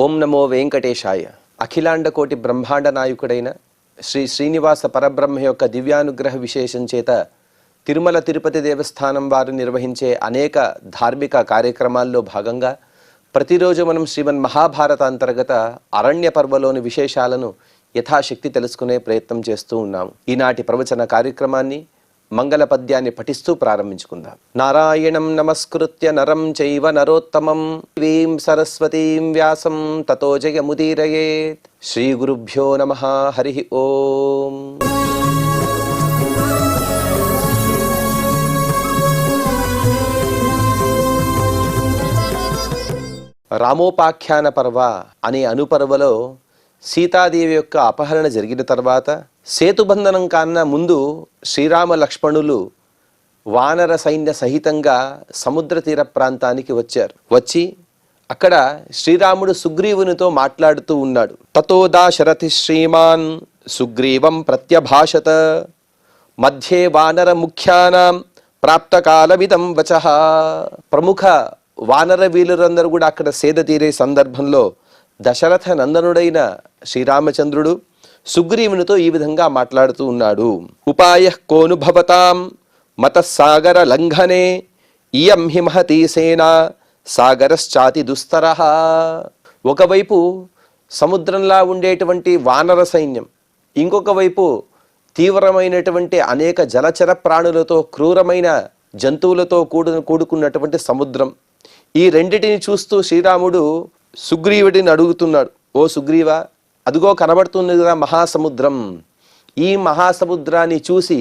ఓం నమో వెంకటేశాయ. అఖిలాండ కోటి బ్రహ్మాండ నాయకుడైన శ్రీ శ్రీనివాస పరబ్రహ్మ యొక్క దివ్యానుగ్రహ విశేషం చేత తిరుమల తిరుపతి దేవస్థానం వారు నిర్వహించే అనేక ధార్మిక కార్యక్రమాల్లో భాగంగా ప్రతిరోజు మనం శ్రీమన్ మహాభారత అంతర్గత అరణ్య పర్వలోని విశేషాలను యథాశక్తి తెలుసుకునే ప్రయత్నం చేస్తూ ఉన్నాము. ఈనాటి ప్రవచన కార్యక్రమాన్ని మంగళ పద్యాన్ని పఠిస్తూ ప్రారంభించుకుందాం. నారాయణం నమస్కృత్య నరం చైవ నరోత్తమం దేవీం సరస్వతీం వ్యాసం తతో జయముదీరయేత్. శ్రీ గురుభ్యో నమః. హరి ఓం. రామోపాఖ్యాన పర్వ అనే అనుపర్వలో సీతాదేవి యొక్క అపహరణ జరిగిన తర్వాత సేతుబంధనం కన్నా ముందు శ్రీరామ లక్ష్మణులు వానర సైన్య సహితంగా సముద్ర తీర ప్రాంతానికి వచ్చి అక్కడ శ్రీరాముడు సుగ్రీవునితో మాట్లాడుతూ ఉన్నాడు. తతో దాశరథి శ్రీమాన్ సుగ్రీవం ప్రత్యభాషత మధ్యే వానర ముఖ్యానాం ప్రాప్తకాలమిదం వచః. ప్రముఖ వానర వీరులందరూ కూడా అక్కడ సేద తీరే సందర్భంలో దశరథ నందనుడైన శ్రీరామచంద్రుడు సుగ్రీవునితో ఈ విధంగా మాట్లాడుతూ ఉన్నాడు. ఉపాయః కోను భవతాం మతస్సాగర లంఘనే ఇయం హి మహతీ సేనా సాగరశ్చాతి దుస్తరః. ఒకవైపు సముద్రంలా ఉండేటువంటి వానర సైన్యం, ఇంకొక వైపు తీవ్రమైనటువంటి అనేక జలచర ప్రాణులతో క్రూరమైన జంతువులతో కూడుకున్నటువంటి సముద్రం. ఈ రెండిటిని చూస్తూ శ్రీరాముడు సుగ్రీవుడిని అడుగుతున్నాడు, ఓ సుగ్రీవా, అదిగో కనబడుతుంది కదా మహాసముద్రం. ఈ మహాసముద్రాన్ని చూసి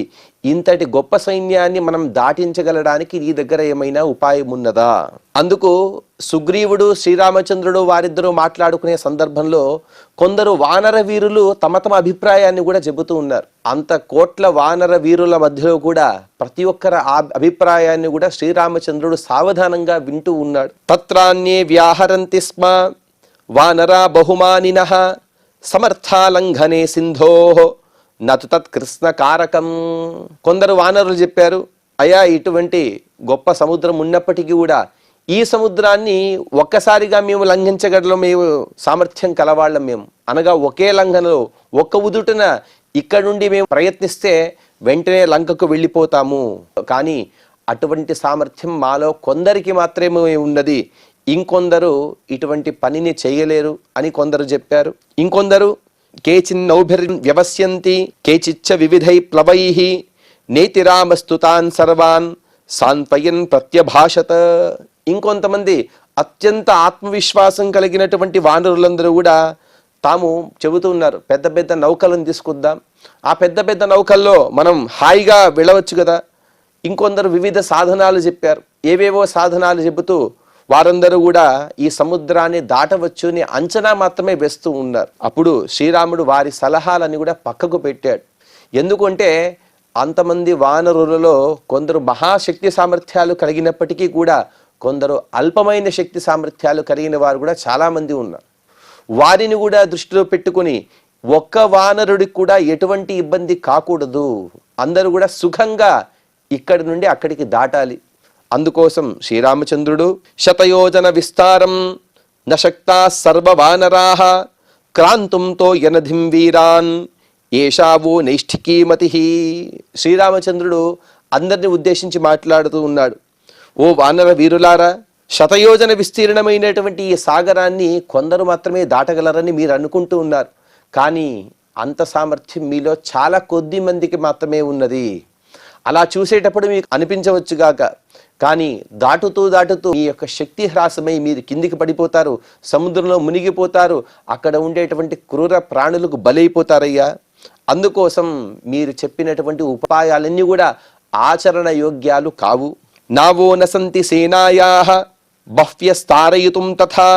ఇంతటి గొప్ప సైన్యాన్ని మనం దాటించగలడానికి నీ దగ్గర ఏమైనా ఉపాయం ఉన్నదా? అందుకు సుగ్రీవుడు శ్రీరామచంద్రుడు వారిద్దరూ మాట్లాడుకునే సందర్భంలో కొందరు వానర వీరులు తమ అభిప్రాయాన్ని కూడా చెబుతూ ఉన్నారు. అంత కోట్ల వానర వీరుల మధ్యలో కూడా ప్రతి ఒక్కరి అభిప్రాయాన్ని కూడా శ్రీరామచంద్రుడు సావధానంగా వింటూ ఉన్నాడు. తత్రాన్యే వ్యాహరంతి స్మ వానరా బహుమానినః సమర్థాలంఘనే సింధో నతు తత్కృష్ణ కారకం. కొందరు వానరులు చెప్పారు, అయా ఇటువంటి గొప్ప సముద్రం ఉన్నప్పటికీ కూడా ఈ సముద్రాన్ని ఒక్కసారిగా మేము లంఘించగలం, మేము సామర్థ్యం కలవాళ్ళం. మేము అనగా ఒకే లంఘనలో ఒక్క ఉదుటన ఇక్కడ నుండి మేము ప్రయత్నిస్తే వెంటనే లంకకు వెళ్ళిపోతాము. కానీ అటువంటి సామర్థ్యం మాలో కొందరికి మాత్రమే ఉన్నది, ఇంకొందరు ఇటువంటి పనిని చేయలేరు అని కొందరు చెప్పారు. ఇంకొందరు కేచిన్నౌభిర్వ్యవస్యంతి కేచిచ్చ వివిధై ప్లవైః నేతిరామస్తుతాన్ సర్వాన్ సాంత్వయన్ ప్రత్యభాషత. ఇంకొంతమంది అత్యంత ఆత్మవిశ్వాసం కలిగినటువంటి వానరులందరూ కూడా తాము చెబుతూ ఉన్నారు, పెద్ద పెద్ద నౌకలను తీసుకొద్దాం, ఆ పెద్ద పెద్ద నౌకల్లో మనం హాయిగా వెళ్ళవచ్చు కదా. ఇంకొందరు వివిధ సాధనాలు చెప్పారు. ఏవేవో సాధనాలు చెబుతూ వారందరూ కూడా ఈ సముద్రాన్ని దాటవచ్చు అని అంచనా మాత్రమే వేస్తూ ఉన్నారు. అప్పుడు శ్రీరాముడు వారి సలహాలని కూడా పక్కకు పెట్టాడు. ఎందుకంటే అంతమంది వానరులలో కొందరు మహాశక్తి సామర్థ్యాలు కలిగినప్పటికీ కూడా కొందరు అల్పమైన శక్తి సామర్థ్యాలు కలిగిన వారు కూడా చాలామంది ఉన్నారు. వారిని కూడా దృష్టిలో పెట్టుకుని ఒక్క వానరుడికి కూడా ఎటువంటి ఇబ్బంది కాకూడదు, అందరూ కూడా సుఖంగా ఇక్కడి నుండి అక్కడికి దాటాలి. అందుకోసం శ్రీరామచంద్రుడు శతయోజన విస్తారం నశక్తా సర్వవానరాః క్రాంతుంతో యనధిం వీరాన్ ఏషావో నైష్ఠికీమతి. శ్రీరామచంద్రుడు అందరిని ఉద్దేశించి మాట్లాడుతూ ఉన్నాడు, ఓ వానర వీరులారా, శతయోజన విస్తీర్ణమైనటువంటి ఈ సాగరాన్ని కొందరు మాత్రమే దాటగలరని మీరు అనుకుంటూ ఉన్నారు. కానీ అంత సామర్థ్యం మీలో చాలా కొద్ది మందికి మాత్రమే ఉన్నది. అలా చూసేటప్పుడు మీకు అనిపించవచ్చుగాక, కానీ దాటుతూ మీ యొక్క శక్తి హ్రాసమై మీరు కిందికి పడిపోతారు, సముద్రంలో మునిగిపోతారు, అక్కడ ఉండేటువంటి క్రూర ప్రాణులకు బలైపోతారయ్యా. అందుకోసం మీరు చెప్పినటువంటి ఉపాయాలన్నీ కూడా ఆచరణ యోగ్యాలు కావు. నావో నసంతి సేనాయాః బహ్వ్యస్తారయితుం తథా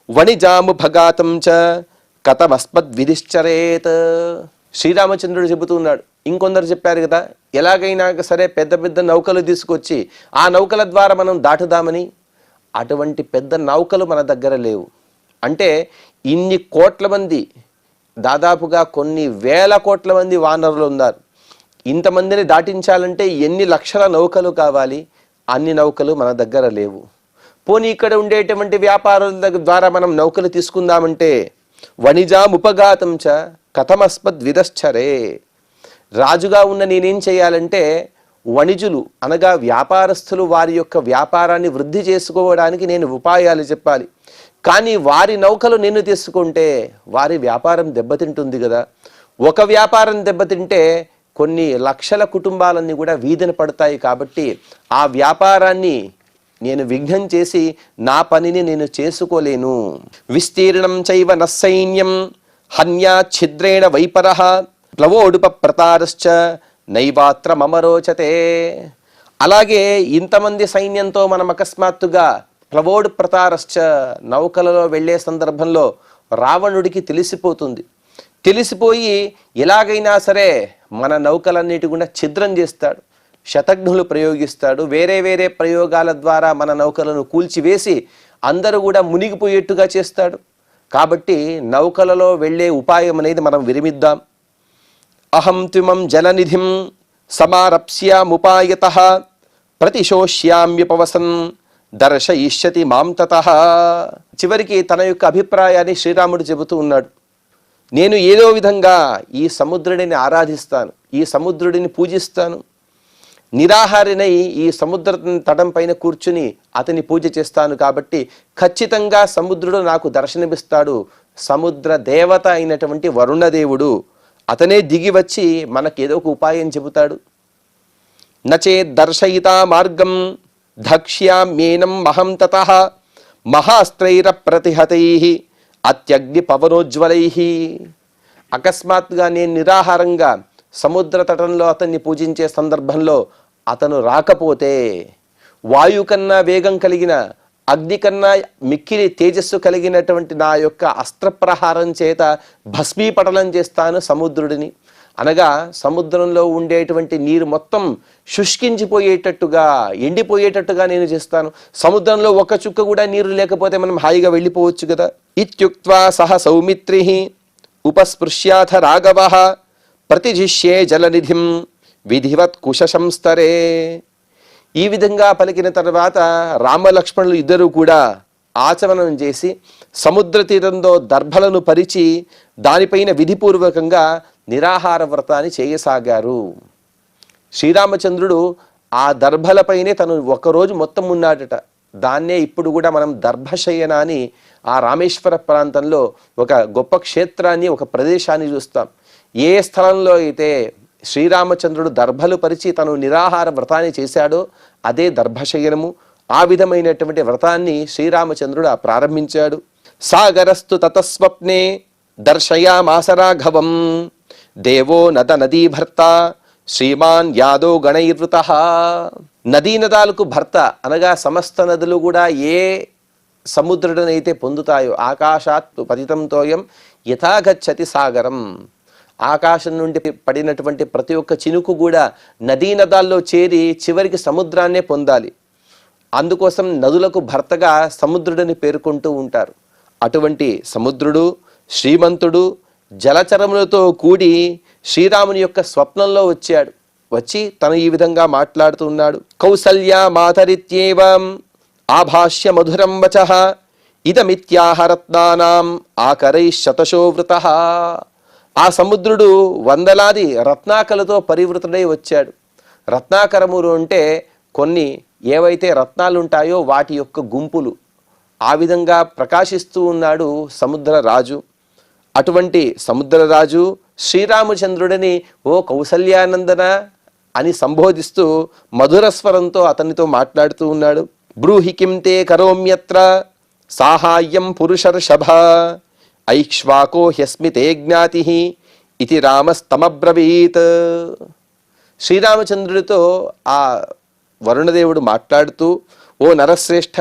వణిజాము భగాతం చ కథమస్మద్విధిశ్చరేత్. శ్రీరామచంద్రుడు చెబుతున్నాడు. ఇంకొందరు చెప్పారు కదా, ఎలాగైనా సరే పెద్ద పెద్ద నౌకలు తీసుకొచ్చి ఆ నౌకల ద్వారా మనం దాటుదామని. అటువంటి పెద్ద నౌకలు మన దగ్గర లేవు. అంటే ఇన్ని కోట్ల మంది, దాదాపుగా కొన్ని వేల కోట్ల మంది వానరులు ఉన్నారు. ఇంతమందిని దాటించాలంటే ఎన్ని లక్షల నౌకలు కావాలి, అన్ని నౌకలు మన దగ్గర లేవు. పోనీ ఇక్కడ ఉండేటువంటి వ్యాపారుల ద్వారా మనం నౌకలు తీసుకుందామంటే వణిజాముపఘాతం చ కథమస్మద్విదశ్చరే. రాజుగా ఉన్న నేనేం చేయాలంటే వణిజులు అనగా వ్యాపారస్తులు వారి యొక్క వ్యాపారాన్ని వృద్ధి చేసుకోవడానికి నేను ఉపాయాలు చెప్పాలి. కానీ వారి నౌకలు నేను తీసుకుంటే వారి వ్యాపారం దెబ్బతింటుంది కదా. ఒక వ్యాపారం దెబ్బతింటే కొన్ని లక్షల కుటుంబాలన్నీ కూడా వీధిన పడతాయి. కాబట్టి ఆ వ్యాపారాన్ని నేను విఘ్నం చేసి నా పనిని నేను చేసుకోలేను. విస్తీర్ణం చైవ నస్సైన్యం హన్యా ఛిద్రేణ వైపరః ప్లవోడుప ప్రతారశ్చ నైవాత్ర మమరోచతే. అలాగే ఇంతమంది సైన్యంతో మనం అకస్మాత్తుగా ప్లవోడు ప్రతారశ్చ నౌకలలో వెళ్ళే సందర్భంలో రావణుడికి తెలిసిపోతుంది. తెలిసిపోయి ఎలాగైనా సరే మన నౌకలన్నిటి కూడా ఛిద్రం చేస్తాడు, శతఘ్నులు ప్రయోగిస్తాడు, వేరే వేరే ప్రయోగాల ద్వారా మన నౌకలను కూల్చివేసి అందరూ కూడా మునిగిపోయేట్టుగా చేస్తాడు. కాబట్టి నౌకలలో వెళ్ళే ఉపాయం అనేది మనం విరమిద్దాం. అహం త్విమం జలనిధిం సమారప్స్యాముపాయతః ప్రతిశోష్యామ్యుపవసన్ దర్శయిష్యతి మాం తతః. చివరికి తన యొక్క అభిప్రాయాన్ని శ్రీరాముడు చెబుతూ ఉన్నాడు. నేను ఏదో విధంగా ఈ సముద్రుడిని ఆరాధిస్తాను, ఈ సముద్రుడిని పూజిస్తాను, నిరాహారినై ఈ సముద్ర తటం పైన కూర్చుని అతని పూజ చేస్తాను. కాబట్టి ఖచ్చితంగా సముద్రుడు నాకు దర్శనమిస్తాడు. సముద్ర దేవత అయినటువంటి వరుణదేవుడు అతనే దిగి వచ్చి మనకేదో ఒక ఉపాయం చెబుతాడు. నచే దర్శయితా మార్గం ధక్ష్యామ్యేనం మహం తతః మహాస్త్రైర ప్రతిహతైః అత్యగ్ని పవనోజ్వలైః. అకస్మాత్తుగా నేను నిరాహారంగా సముద్ర తటంలో అతన్ని పూజించే సందర్భంలో అతను రాకపోతే వాయు కన్నా వేగం కలిగిన, అగ్ని కన్నా మిక్కిలి తేజస్సు కలిగినటువంటి నా యొక్క అస్త్రప్రహారం చేత భస్మీపటలం చేస్తాను సముద్రుడిని. అనగా సముద్రంలో ఉండేటువంటి నీరు మొత్తం శుష్కించిపోయేటట్టుగా, ఎండిపోయేటట్టుగా నేను చేస్తాను. సముద్రంలో ఒక చుక్క కూడా నీరు లేకపోతే మనం హాయిగా వెళ్ళిపోవచ్చు కదా. ఇత్యుక్త్వా సహ సౌమిత్రిః ఉపస్పృశ్యాథ రాఘవః ప్రతిజిష్యే జలనిధిం విధివత్ కుశశంస్తరే. ఈ విధంగా పలికిన తర్వాత రామలక్ష్మణులు ఇద్దరూ కూడా ఆచమనం చేసి సముద్ర తీరంలో దర్భలను పరిచి దానిపైన విధిపూర్వకంగా నిరాహార వ్రతాన్ని చేయసాగారు. శ్రీరామచంద్రుడు ఆ దర్భలపైనే తను ఒకరోజు మొత్తం ఉన్నాడట. దాన్నే ఇప్పుడు కూడా మనం దర్భశయన అని ఆ రామేశ్వర ప్రాంతంలో ఒక గొప్ప క్షేత్రాన్ని, ఒక ప్రదేశాన్ని చూస్తాం. ఏ స్థలంలో అయితే శ్రీరామచంద్రుడు దర్భలు పరిచి తను నిరాహార వ్రతాన్ని చేశాడో అదే దర్భశయనము. ఆ విధమైనటువంటి వ్రతాన్ని శ్రీరామచంద్రుడు ప్రారంభించాడు. సాగరస్తు తతస్వప్నే దర్శయామాస రాఘవం దేవో నద నదీ భర్త శ్రీమాన్ యాదో గణైర్వృతః. నదీ నదాలకు భర్త అనగా సమస్త నదులు కూడా ఏ సముద్రుడనైతే పొందుతాయో ఆకాశాత్ పతితం తోయం యథాగచ్చతి సాగరం. ఆకాశం నుండి పడినటువంటి ప్రతి ఒక్క చినుకు కూడా నదీ నదాల్లో చేరి చివరికి సముద్రాన్నే పొందాలి. అందుకోసం నదులకు భర్తగా సముద్రుడిని పేర్కొంటూ ఉంటారు. అటువంటి సముద్రుడు శ్రీమంతుడు జలచరములతో కూడి శ్రీరాముని యొక్క స్వప్నంలో వచ్చాడు. వచ్చి తను ఈ విధంగా మాట్లాడుతూ ఉన్నాడు. కౌసల్యా మాతరిత్యేవం ఆభాష్య మధురం వచః ఇదమిత్యాహరత్నానాం ఆకరైశ్శతశో వృతః. ఆ సముద్రుడు వందలాది రత్నాకలతో పరివృతుడై వచ్చాడు. రత్నాకరములు అంటే కొన్ని ఏవైతే రత్నాలు ఉంటాయో వాటి యొక్క గుంపులు. ఆ విధంగా ప్రకాశిస్తూ ఉన్నాడు సముద్రరాజు. అటువంటి సముద్రరాజు శ్రీరామచంద్రుడిని ఓ కౌసల్యానందన అని సంబోధిస్తూ మధుర స్వరంతో అతనితో మాట్లాడుతూ ఉన్నాడు. బ్రూహి కిం తే కరోమ్యత్ర సాహాయ్యం పురుషర్షభ ఐక్ష్వాకో హ్యస్మి తే జ్ఞాతి ఇది రామస్తమబ్రవీత్. శ్రీరామచంద్రుడితో ఆ వరుణదేవుడు మాట్లాడుతూ, ఓ నరశ్రేష్ఠ,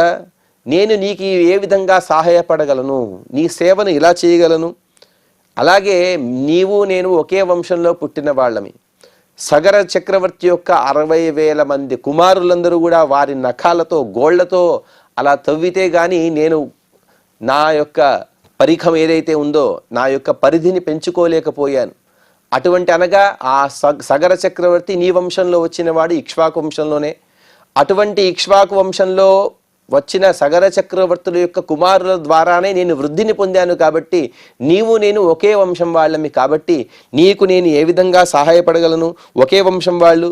నేను నీకు ఏ విధంగా సహాయపడగలను, నీ సేవను ఇలా చేయగలను. అలాగే నీవు నేను ఒకే వంశంలో పుట్టిన వాళ్ళమి. సగర చక్రవర్తి యొక్క 60,000 మంది కుమారులందరూ కూడా వారి నఖాలతో గోళ్లతో అలా తవ్వితే గాని నేను నా యొక్క పరిఖం ఏదైతే ఉందో నా యొక్క పరిధిని పెంచుకోలేకపోయాను. అటువంటి అనగా ఆ సగర చక్రవర్తి నీ వంశంలో వచ్చిన వాడు ఇక్ష్వాకు వంశంలోనే. అటువంటి ఇక్ష్వాకు వంశంలో వచ్చిన సగర చక్రవర్తుల యొక్క కుమారుల ద్వారానే నేను వృద్ధిని పొందాను కాబట్టి నీవు నేను ఒకే వంశం వాళ్ళమి కాబట్టి నీకు నేను ఏ విధంగా సహాయపడగలను, ఒకే వంశం వాళ్ళు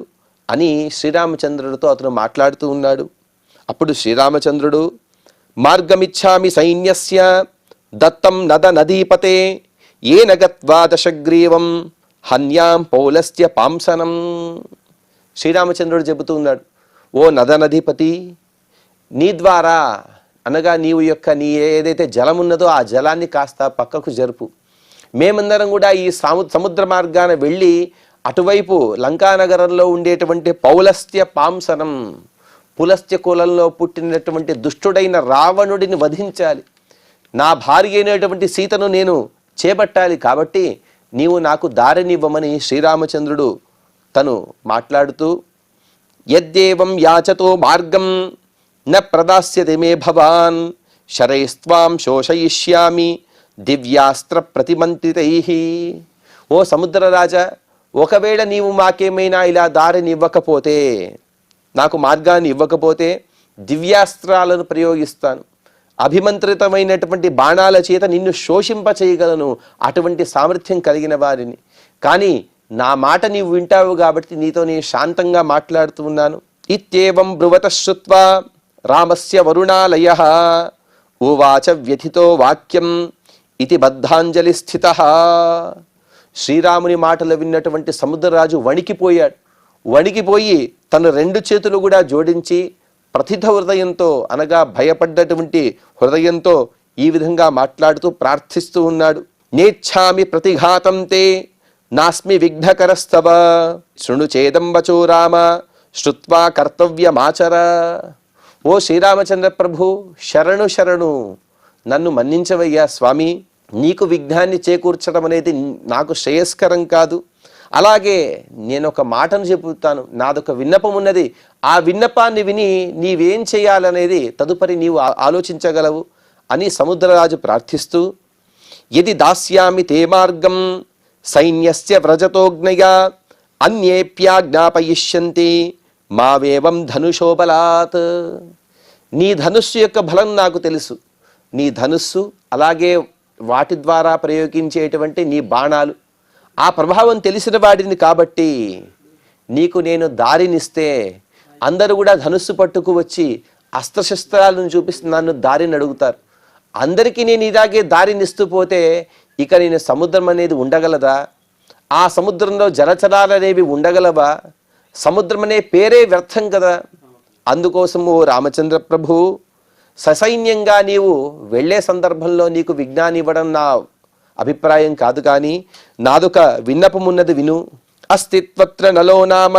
అని శ్రీరామచంద్రుడితో అతను మాట్లాడుతూ ఉన్నాడు. అప్పుడు శ్రీరామచంద్రుడు మార్గమిచ్చామి సైన్యస్య దత్తం నద నదీపతే ఏన గత్వా దశగ్రీవం హన్యాం పౌలస్య పాంసనం. శ్రీరామచంద్రుడు చెబుతూ ఉన్నాడు, ఓ నద నదీపతి, నీ ద్వారా అనగా నీ ఏదైతే జలం ఉన్నదో ఆ జలాన్ని కాస్త పక్కకు జరుపు. మేమందరం కూడా ఈ సముద్ర మార్గాన వెళ్ళి అటువైపు లంకానగరంలో ఉండేటువంటి పౌలస్త్య పాంసనం, పులస్త్య కులంలో పుట్టినటువంటి దుష్టుడైన రావణుడిని వధించాలి, నా భార్య అయినటువంటి సీతను నేను చేపట్టాలి, కాబట్టి నీవు నాకు దారినివ్వమని శ్రీరామచంద్రుడు తను మాట్లాడుతూ యద్దేవం యాచతో మార్గం న ప్రదాస్యతి మే భవాన్ శరైస్త్వాం శోషయిష్యామి దివ్యాస్త్ర ప్రతిమంత్రితైః. ఓ సముద్రరాజా, ఒకవేళ నీవు మాకేమైనా ఇలా దారిని ఇవ్వకపోతే, నాకు మార్గాన్ని ఇవ్వకపోతే దివ్యాస్త్రాలను ప్రయోగిస్తాను, అభిమంత్రితమైనటువంటి బాణాల చేత నిన్ను శోషింప చేయగలను, అటువంటి సామర్థ్యం కలిగిన వారిని. కానీ నా మాట నీవు వింటావు కాబట్టి నీతో నేను శాంతంగా మాట్లాడుతూ ఉన్నాను. ఇత్యేవం బ్రువత శ్రుత్వా రామస్య వరుణాలయః ఉవాచ వ్యథితో వాక్యం ఇతి బద్ధాంజలి స్థితః. శ్రీరాముని మాటలు విన్నటువంటి సముద్రరాజు వణికిపోయాడు. వణికిపోయి తన రెండు చేతులు కూడా జోడించి ప్రథిత హృదయంతో అనగా భయపడ్డటువంటి హృదయంతో ఈ విధంగా మాట్లాడుతూ ప్రార్థిస్తూ ఉన్నాడు. నేచ్ఛామి ప్రతిఘాతం తే నాస్మి విఘ్నకరస్తవ శృణు చేదం వచో రామ శ్రుత్వా కర్తవ్యమాచర. ఓ శ్రీరామచంద్ర ప్రభు, శరణు శరణు, నన్ను మన్నించవయ్యా స్వామి, నీకు విఘ్నాన్ని చేకూర్చడం అనేది నాకు శ్రేయస్కరం కాదు. అలాగే నేను ఒక మాటను చెబుతాను, నాదొక విన్నపం ఉన్నది, ఆ విన్నపాన్ని విని నీవేం చేయాలనేది తదుపరి నీవు ఆలోచించగలవు అని సముద్రరాజు ప్రార్థిస్తూ యది దాస్యామి తే మార్గం సైన్యస్య వ్రజతోజ్ఞయా అన్యేప్యాజ్ఞాపయిష్యంతి మావేవం ధనుషోబలాత్. నీ ధనుస్సు యొక్క బలం నాకు తెలుసు, నీ ధనుస్సు అలాగే వాటి ద్వారా ప్రయోగించేటువంటి నీ బాణాలు, ఆ ప్రభావం తెలిసిన వాడిని కాబట్టి నీకు నేను దారినిస్తే అందరూ కూడా ధనుస్సు పట్టుకు వచ్చి అస్త్రశస్త్రాలను చూపిస్తూ నన్ను దారిని అడుగుతారు. అందరికీ నేను ఇలాగే దారినిస్తూ పోతే ఇక నేను సముద్రం అనేది ఉండగలదా? ఆ సముద్రంలో జలచరాలు అనేవి ఉండగలవా? సముద్రం అనే పేరే వ్యర్థం కదా. అందుకోసం ఓ రామచంద్ర ప్రభు, ససైన్యంగా నీవు వెళ్ళే సందర్భంలో నీకు విజ్ఞానం ఇవ్వడం నా అభిప్రాయం కాదు, కానీ నాదొక విన్నపం ఉన్నది విను. అస్తిత్వత్ర నలో నామ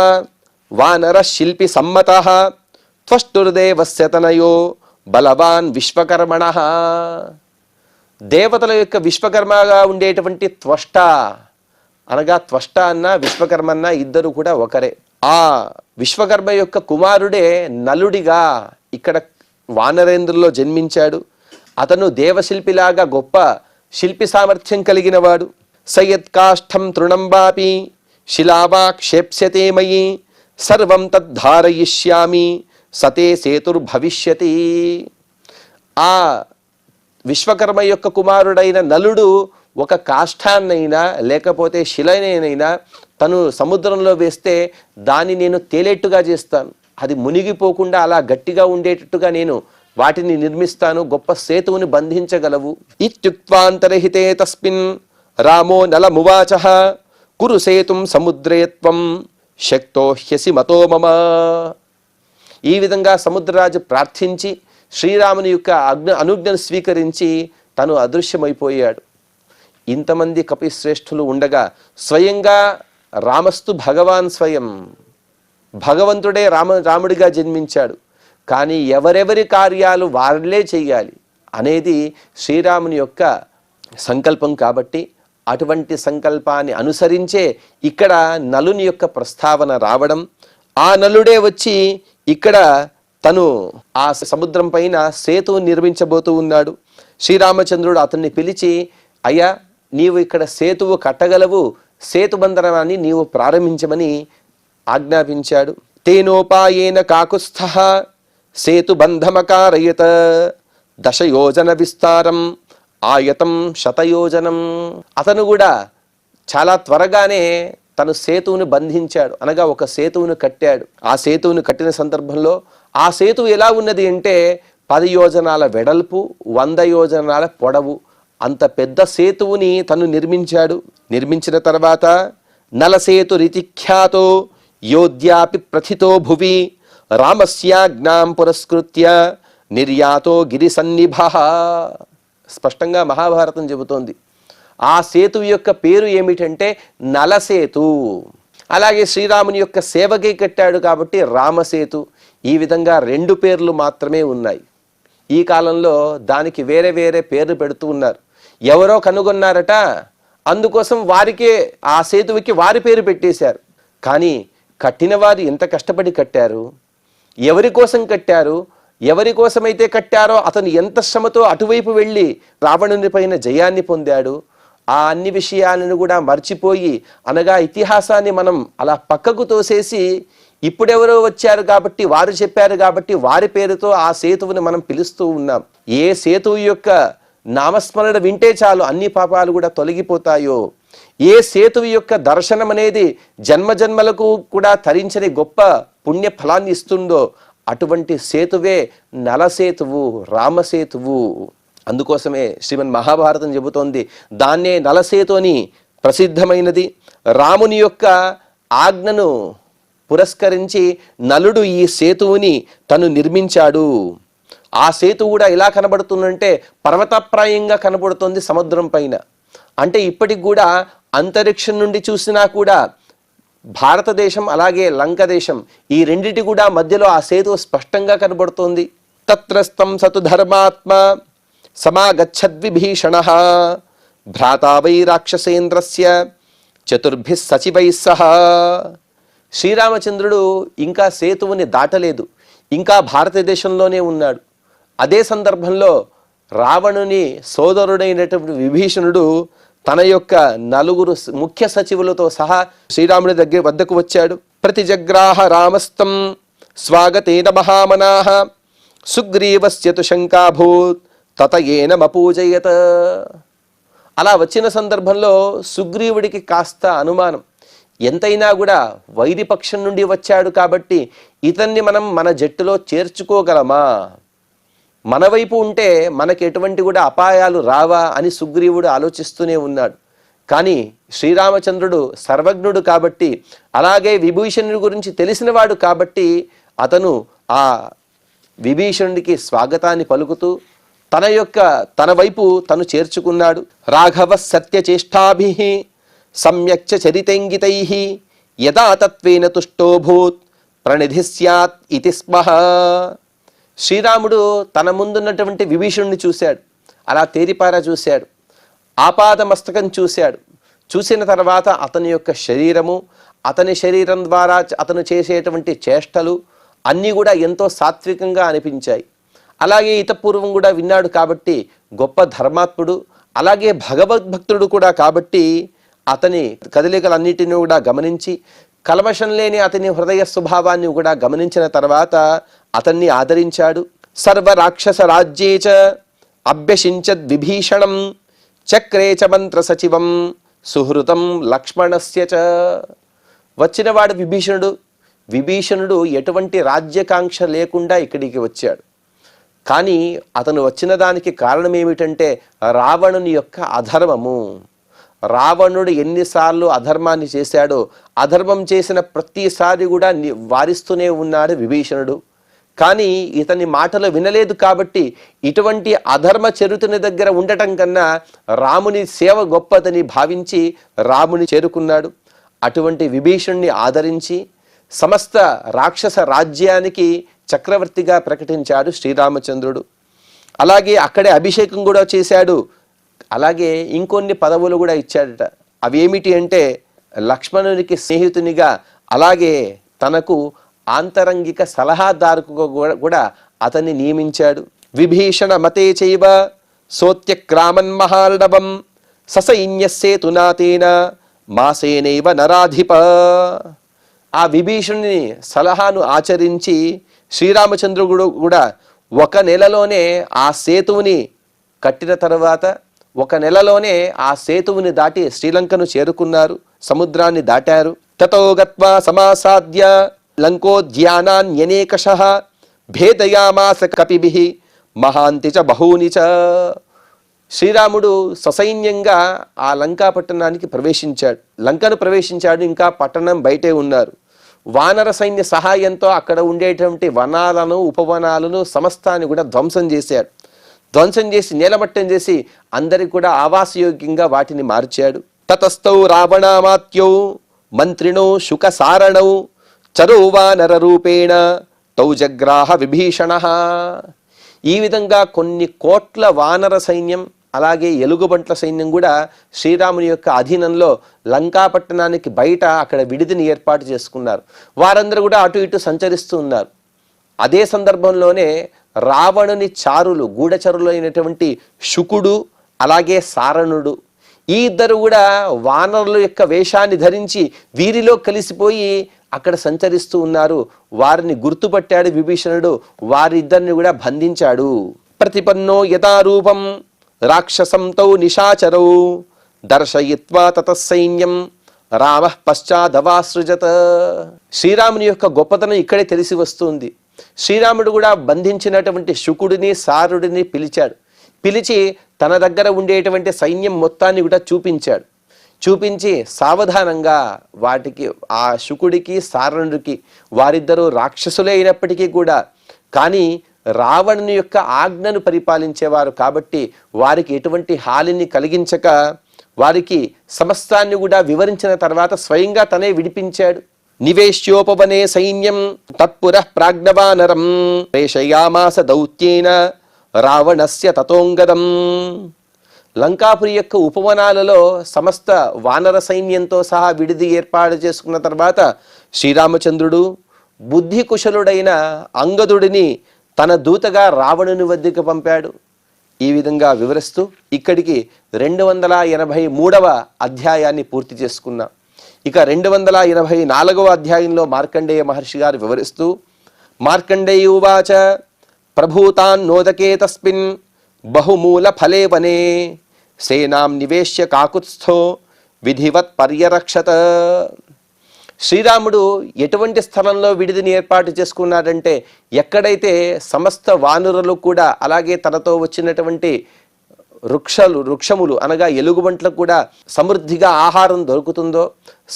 వానర శిల్పి సమ్మతః త్వష్టుర్దేవస్య తనయో బలవాన్ విశ్వకర్మణః. దేవతల యొక్క విశ్వకర్మగా ఉండేటువంటి త్వష్ట అనగా త్వష్ట అన్న విశ్వకర్మ అన్న ఇద్దరు కూడా ఒకరే. ఆ విశ్వకర్మ యొక్క కుమారుడే నలుడిగా ఇక్కడ వానరేంద్రుల్లో జన్మించాడు. అతను దేవశిల్పిలాగా గొప్ప శిల్పి సామర్థ్యం కలిగిన వాడు. సయత్కాష్టం తృణంబాపి శిలావా క్షేప్స్యతే మయి సర్వం తద్ధారయిష్యామి సతే సేతుర్భవిష్యతి. ఆ విశ్వకర్మ యొక్క కుమారుడైన నలుడు ఒక కాష్టాన్నైనా లేకపోతే శిలనైనా తను సముద్రంలో వేస్తే దాన్ని నేను తేలేట్టుగా చేస్తాను, అది మునిగిపోకుండా అలా గట్టిగా ఉండేటట్టుగా నేను వాటిని నిర్మిస్తాను, గొప్ప సేతువుని బంధించగలవు. ఇత్యుక్త్వాంతరహితే తస్మిన్ రామో నలమువాచః కురు సేతుం సముద్రే త్వం శక్తో హ్యసి మతో మమ. ఈ విధంగా సముద్రరాజు ప్రార్థించి శ్రీరాముని యొక్క అనుజ్ఞను స్వీకరించి తను అదృశ్యమైపోయాడు. ఇంతమంది కపిశ్రేష్ఠులు ఉండగా స్వయంగా రామస్తు భగవాన్ స్వయం, భగవంతుడే రాముడిగా జన్మించాడు. కానీ ఎవరెవరి కార్యాలు వారిలే చెయ్యాలి అనేది శ్రీరాముని యొక్క సంకల్పం. కాబట్టి అటువంటి సంకల్పాన్ని అనుసరించే ఇక్కడ నలుని యొక్క ప్రస్తావన రావడం, ఆ నలుడే వచ్చి ఇక్కడ తను ఆ సముద్రం పైన సేతువు నిర్మించబోతూ ఉన్నాడు. శ్రీరామచంద్రుడు అతన్ని పిలిచి, అయ్యా నీవు ఇక్కడ సేతువు కట్టగలవు, సేతుబంధనాన్ని నీవు ప్రారంభించమని ఆజ్ఞాపించాడు. తేనోపాయేన కాకుస్థః సేతుబంధమకారయత దశయోజన విస్తారం ఆయతం శతయోజనం. అతను కూడా చాలా త్వరగానే తను సేతువుని బంధించాడు, అనగా ఒక సేతువును కట్టాడు. ఆ సేతువును కట్టిన సందర్భంలో ఆ సేతువు ఎలా ఉన్నది అంటే 10 యోజనాల వెడల్పు, 100 యోజనాల పొడవు, అంత పెద్ద సేతువుని తను నిర్మించాడు. నిర్మించిన తర్వాత నలసేతురితిఖ్యాతో యోధ్యాపి ప్రథితో భువి రామస్యాజ్ఞాం పురస్కృత్య నిర్యాతో గిరిసన్నిభ. స్పష్టంగా మహాభారతం చెబుతోంది. ఆ సేతు యొక్క పేరు ఏమిటంటే నలసేతు. అలాగే శ్రీరాముని యొక్క సేవకి కట్టాడు కాబట్టి రామసేతు. ఈ విధంగా 2 పేర్లు మాత్రమే ఉన్నాయి. ఈ కాలంలో దానికి వేరే వేరే పేర్లు పెడుతూ ఉన్నారు. ఎవరో కనుగొన్నారట, అందుకోసం వారికే ఆ సేతువుకి వారి పేరు పెట్టేశారు. కానీ కట్టిన వారు ఎంత కష్టపడి కట్టారు, ఎవరి కోసం కట్టారు, ఎవరి కోసమైతే కట్టారో అతను ఎంత శ్రమతో అటువైపు వెళ్ళి రావణుని పైన జయాన్ని పొందాడు. ఆ అన్ని విషయాలను కూడా మర్చిపోయి, అనగా ఇతిహాసాన్ని మనం అలా పక్కకు తోసేసి ఇప్పుడెవరో వచ్చారు కాబట్టి, వారు చెప్పారు కాబట్టి వారి పేరుతో ఆ సేతువుని మనం పిలుస్తూ ఉన్నాం. ఏ సేతువు యొక్క నామస్మరణ వింటే చాలు అన్ని పాపాలు కూడా తొలగిపోతాయో, ఏ సేతువు యొక్క దర్శనం అనేది జన్మజన్మలకు కూడా తరించని గొప్ప పుణ్య ఫలాన్ని ఇస్తుందో అటువంటి సేతువే నలసేతువు, రామసేతువు. అందుకోసమే శ్రీమన్ మహాభారతం చెబుతోంది దాన్నే నలసేతు అని ప్రసిద్ధమైనది. రాముని యొక్క ఆజ్ఞను పురస్కరించి నలుడు ఈ సేతువుని తను నిర్మించాడు. ఆ సేతువు కూడా ఎలా కనబడుతుందంటే పర్వతప్రాయంగా కనబడుతుంది సముద్రం పైన. అంటే ఇప్పటికి కూడా అంతరిక్షం నుండి చూసినా కూడా భారతదేశం అలాగే లంక దేశం ఈ రెండిటి కూడా మధ్యలో ఆ సేతువు స్పష్టంగా కనబడుతోంది. తత్రస్థం సతు ధర్మాత్మ సమాగచ్చద్విభీషణః భ్రాతా వై రాక్షసేంద్రస్య చతుర్భిః సచివైః సహ. శ్రీరామచంద్రుడు ఇంకా సేతువుని దాటలేదు, ఇంకా భారతదేశంలోనే ఉన్నాడు. అదే సందర్భంలో రావణుని సోదరుడైనటువంటి విభీషణుడు తన యొక్క 4 ముఖ్య సచివులతో సహా శ్రీరాముని వద్దకు వచ్చాడు. ప్రతిజగ్రాహ రామస్తం స్వాగతేన మహామనాః సుగ్రీవస్య తు శంకాభూత్ తతయేన మపూజయత. అలా వచ్చిన సందర్భంలో సుగ్రీవుడికి కాస్త అనుమానం. ఎంతైనా కూడా వైరిపక్షం నుండి వచ్చాడు కాబట్టి ఇతన్ని మనం మన జట్టులో చేర్చుకోగలమా, మన వైపు ఉంటే మనకి ఎటువంటి కూడా అపాయాలు రావా అని సుగ్రీవుడు ఆలోచిస్తూనే ఉన్నాడు. కానీ శ్రీరామచంద్రుడు సర్వజ్ఞుడు కాబట్టి, అలాగే విభీషణుడి గురించి తెలిసినవాడు కాబట్టి అతను ఆ విభీషణుడికి స్వాగతాన్ని పలుకుతూ తన వైపు తను చేర్చుకున్నాడు. రాఘవ సత్యచేష్టాభిః సమ్యక్చ చరితేంగితైః యదా తత్వేన తుష్టోభూత్ ప్రణిధి స్యాత్ ఇతి స్మః. శ్రీరాముడు తన ముందున్నటువంటి విభీషణుని చూశాడు, అలా తేరిపారా చూశాడు, ఆపాద మస్తకం చూశాడు. చూసిన తర్వాత అతని యొక్క శరీరము, అతని శరీరం ద్వారా అతను చేసేటువంటి చేష్టలు అన్నీ కూడా ఎంతో సాత్వికంగా అనిపించాయి. అలాగే ఇతపూర్వం కూడా విన్నాడు కాబట్టి గొప్ప ధర్మాత్ముడు, అలాగే భగవద్భక్తుడు కూడా కాబట్టి అతని కదలికలన్నిటిని కూడా గమనించి కల్మషం లేని అతని హృదయ స్వభావాన్ని కూడా గమనించిన తర్వాత అతన్ని ఆదరించాడు. సర్వ రాక్షస రాజ్యే చ అభ్యషించద్ విభీషణం చక్రే చ మంత్ర సచివం సుహృతం లక్ష్మణస్య చ. వచ్చినవాడు విభీషణుడు ఎటువంటి రాజ్యకాంక్ష లేకుండా ఇక్కడికి వచ్చాడు. కానీ అతను వచ్చిన దానికి కారణం ఏమిటంటే రావణుని యొక్క అధర్మము. రావణుడు ఎన్నిసార్లు అధర్మాన్ని చేశాడో అధర్మం చేసిన ప్రతిసారి కూడా వారిస్తూనే ఉన్నాడు విభీషణుడు. కానీ ఇతని మాటలు వినలేదు కాబట్టి ఇటువంటి అధర్మ చరితుని దగ్గర ఉండటం కన్నా రాముని సేవ గొప్పదని భావించి రాముని చేరుకున్నాడు. అటువంటి విభీషణుని ఆదరించి సమస్త రాక్షస రాజ్యానికి చక్రవర్తిగా ప్రకటించాడు శ్రీరామచంద్రుడు. అలాగే అక్కడే అభిషేకం కూడా చేశాడు. అలాగే ఇంకొన్ని పదవులు కూడా ఇచ్చాడట. అవేమిటి అంటే లక్ష్మణునికి స్నేహితునిగా, అలాగే తనకు ఆంతరంగిక సలహాదారుకు కూడా అతన్ని నియమించాడు. విభీషణ మతే చైవ సోత్యక్రామన్ మహార్ణవం ససైన్యస్సేతునాతేన మాసేనైవ నరాధిప. ఆ విభీషణుని సలహాను ఆచరించి శ్రీరామచంద్రుడు కూడా ఒక నెలలోనే ఆ సేతువుని కట్టిన తర్వాత ఒక నెలలోనే ఆ సేతువుని దాటి శ్రీలంకను చేరుకున్నారు, సముద్రాన్ని దాటారు. తతో గత్వా సమాసాద్య లంకోద్యానాన్యనేకశః భేదయామాస కపిభిః మహాంతి చ బహూని చ. శ్రీరాముడు ససైన్యంగా ఆ లంకా పట్టణానికి ప్రవేశించాడు, లంకను ప్రవేశించాడు. ఇంకా పట్టణం బయటే ఉన్నారు. వానర సైన్య సహాయంతో అక్కడ ఉండేటువంటి వనాలను ఉపవనాలను సమస్తాన్ని కూడా ధ్వంసం చేశాడు. ధ్వంసం చేసి నేలమట్టం చేసి అందరికి కూడా ఆవాసయోగ్యంగా వాటిని మార్చాడు. తతస్థౌ రావణామాత్యౌ మంత్రిణో శుకసారణౌ చరో వానర రూపేణ తౌ జగ్రాహ విభీషణః. ఈ విధంగా కొన్ని కోట్ల వానర సైన్యం అలాగే ఎలుగుబంట్ల సైన్యం కూడా శ్రీరాముని యొక్క అధీనంలో లంకాపట్టణానికి బయట అక్కడ విడిదిని ఏర్పాటు చేసుకున్నారు. వారందరూ కూడా అటు ఇటు సంచరిస్తూ ఉన్నారు. అదే సందర్భంలోనే రావణుని చారులు గూఢచరులు అయినటువంటి శుకుడు అలాగే సారణుడు ఈ ఇద్దరు కూడా వానరుల యొక్క వేషాన్ని ధరించి వీరిలో కలిసిపోయి అక్కడ సంచరిస్తూ ఉన్నారు. వారిని గుర్తుపట్టాడు విభీషణుడు, వారిద్దరిని కూడా బంధించాడు. ప్రతిపన్నో యథారూపం రాక్షసం తౌ నిశాచరౌ దర్శయిత్వా తతసైన్యం రామ పశ్చాదవాసృజత. శ్రీరాముని యొక్క గొప్పతనం ఇక్కడే తెలిసి వస్తుంది. శ్రీరాముడు కూడా బంధించినటువంటి శుకుడిని సారుడిని పిలిచాడు. పిలిచి తన దగ్గర ఉండేటువంటి సైన్యం మొత్తాన్ని కూడా చూపించాడు. చూపించి సావధానంగా వాటికి ఆ శుకుడికి సారణుడికి వారిద్దరూ రాక్షసులే అయినప్పటికీ కూడా కానీ రావణుని యొక్క ఆజ్ఞను పరిపాలించేవారు కాబట్టి వారికి ఎటువంటి హానిని కలిగించక వారికి సమస్తాన్ని కూడా వివరించిన తర్వాత స్వయంగా తనే విడిపించాడు. నివేశ్యోపవనే సైన్యం తత్పురః ప్రాజ్ఞవానరం ప్రేషయామాస దౌత్యేన రావణస్య తతోంగదం. లంకాపురి యొక్క ఉపవనాలలో సమస్త వానర సైన్యంతో సహా విడిది ఏర్పాటు చేసుకున్న తర్వాత శ్రీరామచంద్రుడు బుద్ధి కుశలుడైన అంగదుడిని తన దూతగా రావణుని వద్దకు పంపాడు. ఈ విధంగా వివరిస్తూ ఇక్కడికి 283వ అధ్యాయాన్ని పూర్తి చేసుకున్నాం. ఇక 284వ అధ్యాయంలో మార్కండేయ మహర్షి గారు వివరిస్తూ మార్కండేయ ఉవాచ ప్రభూతాన్ నోదకే తస్మిన్ బహుమూల ఫలే వనే సేనాం నివేశ్య కాకుత్స్థో విధివత్ పర్యరక్షత. శ్రీరాముడు ఎటువంటి స్థలంలో విడిదిని ఏర్పాటు చేసుకున్నాడంటే ఎక్కడైతే సమస్త వానరులు కూడా అలాగే తనతో వచ్చినటువంటి వృక్షములు అనగా ఎలుగుబంట్లకు కూడా సమృద్ధిగా ఆహారం దొరుకుతుందో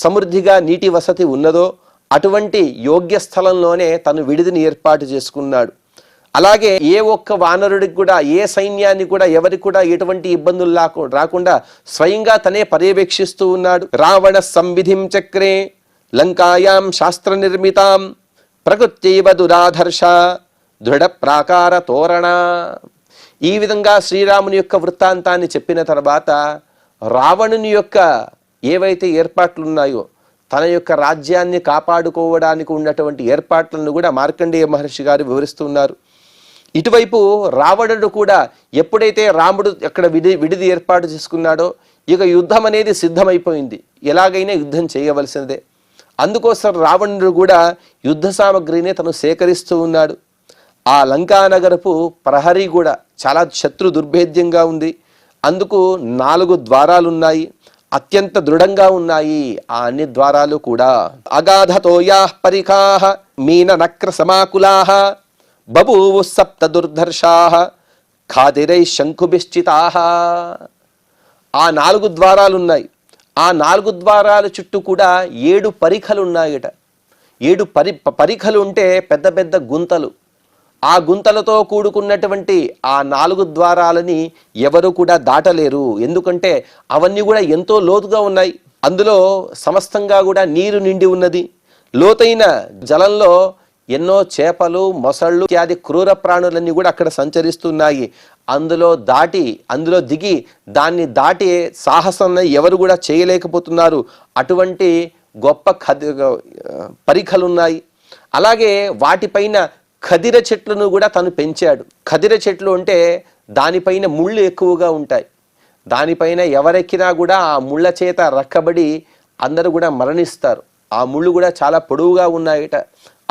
సమృద్ధిగా నీటి వసతి ఉన్నదో అటువంటి యోగ్య స్థలంలోనే తను విడిదిని ఏర్పాటు చేసుకున్నాడు. అలాగే ఏ ఒక్క వానరుడికి కూడా ఏ సైన్యాన్ని కూడా ఎవరికి కూడా ఎటువంటి ఇబ్బందులు రాకుండా స్వయంగా తనే పర్యవేక్షిస్తూ ఉన్నాడు. రావణ సంవిధిం చక్రే లంకాయాం శాస్త్ర నిర్మితాం ప్రకృత్యైవ దురాధర్ష దృఢ ప్రాకార తోరణ. ఈ విధంగా శ్రీరాముని యొక్క వృత్తాంతాన్ని చెప్పిన తర్వాత రావణుని యొక్క ఏవైతే ఏర్పాట్లు ఉన్నాయో తన యొక్క రాజ్యాన్ని కాపాడుకోవడానికి ఉన్నటువంటి ఏర్పాట్లను కూడా మార్కండేయ మహర్షి గారు వివరిస్తున్నారు. ఇటువైపు రావణుడు కూడా ఎప్పుడైతే రాముడు అక్కడ విడిది ఏర్పాటు చేసుకున్నాడో ఇక యుద్ధం అనేది సిద్ధమైపోయింది, ఎలాగైనా యుద్ధం చేయవలసినదే. అందుకోసం రావణుడు కూడా యుద్ధ సామగ్రిని తను సేకరిస్తూ ఉన్నాడు. ఆ లంకానగరపు ప్రహరీ కూడా చాలా శత్రు దుర్భేద్యంగా ఉంది. అందుకు 4 ద్వారాలున్నాయి, అత్యంత దృఢంగా ఉన్నాయి ఆ అన్ని ద్వారాలు కూడా. అగాధతోయాః పరిఖాః మీన నక్ర సమాకులాః బభూవు సప్త దుర్ధర్షాః ఖాదిరై శంఖుభిశ్చితాః. ఆ 4 ద్వారాలున్నాయి. ఆ 4 ద్వారాల చుట్టూ కూడా 7 పరిఖలు ఉన్నాయట. 7 పరిఖలు ఉంటే పెద్ద పెద్ద గుంతలు. ఆ గుంతలతో కూడుకున్నటువంటి ఆ 4 ద్వారాలని ఎవరు కూడా దాటలేరు. ఎందుకంటే అవన్నీ కూడా ఎంతో లోతుగా ఉన్నాయి. అందులో సమస్తంగా కూడా నీరు నిండి ఉన్నది. లోతైన జలంలో ఎన్నో చేపలు మొసళ్ళు ఇత్యాది క్రూర ప్రాణులన్నీ కూడా అక్కడ సంచరిస్తున్నాయి. అందులో దిగి దాన్ని దాటి సాహసాన్ని ఎవరు కూడా చేయలేకపోతున్నారు. అటువంటి గొప్ప పరిఖలున్నాయి. అలాగే వాటిపైన ఖదిర చెట్లను కూడా తను పెంచాడు. ఖదిర చెట్లు అంటే దానిపైన ముళ్ళు ఎక్కువగా ఉంటాయి. దానిపైన ఎవరెక్కినా కూడా ఆ ముళ్ళ చేత రక్కబడి అందరూ కూడా మరణిస్తారు. ఆ ముళ్ళు కూడా చాలా పొడవుగా ఉన్నాయట.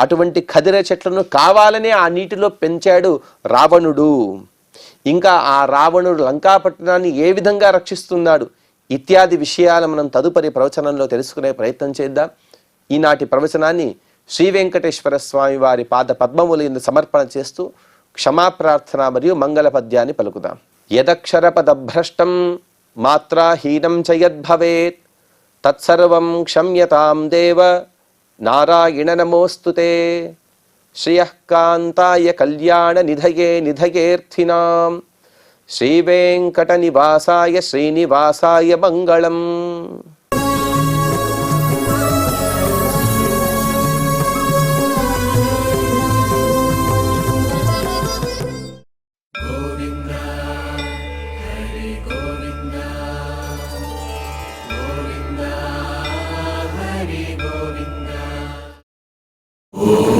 అటువంటి ఖదిర చెట్లను కావాలనే ఆ నీటిలో పెంచాడు రావణుడు. ఇంకా ఆ రావణుడు లంకాపట్టణాన్ని ఏ విధంగా రక్షిస్తున్నాడు ఇత్యాది విషయాలు మనం తదుపరి ప్రవచనంలో తెలుసుకునే ప్రయత్నం చేద్దాం. ఈనాటి ప్రవచనాన్ని శ్రీ వెంకటేశ్వర స్వామి వారి పాద పద్మములందు సమర్పణ చేస్తూ క్షమాప్రార్థన మరియు మంగళ పద్యాన్ని పలుకుదాం. యదక్షర పదభ్రష్టం మాత్రాహీనం చ యద్భవేత్ తత్సర్వం క్షమ్యతాం దేవ నారాయణ నమోస్తుతే. శ్రియః కాంతాయ కళ్యాణ నిధయే నిధయేర్థినాం శ్రీ వెంకట నివాసాయ శ్రీనివాసాయ మంగళం. Oh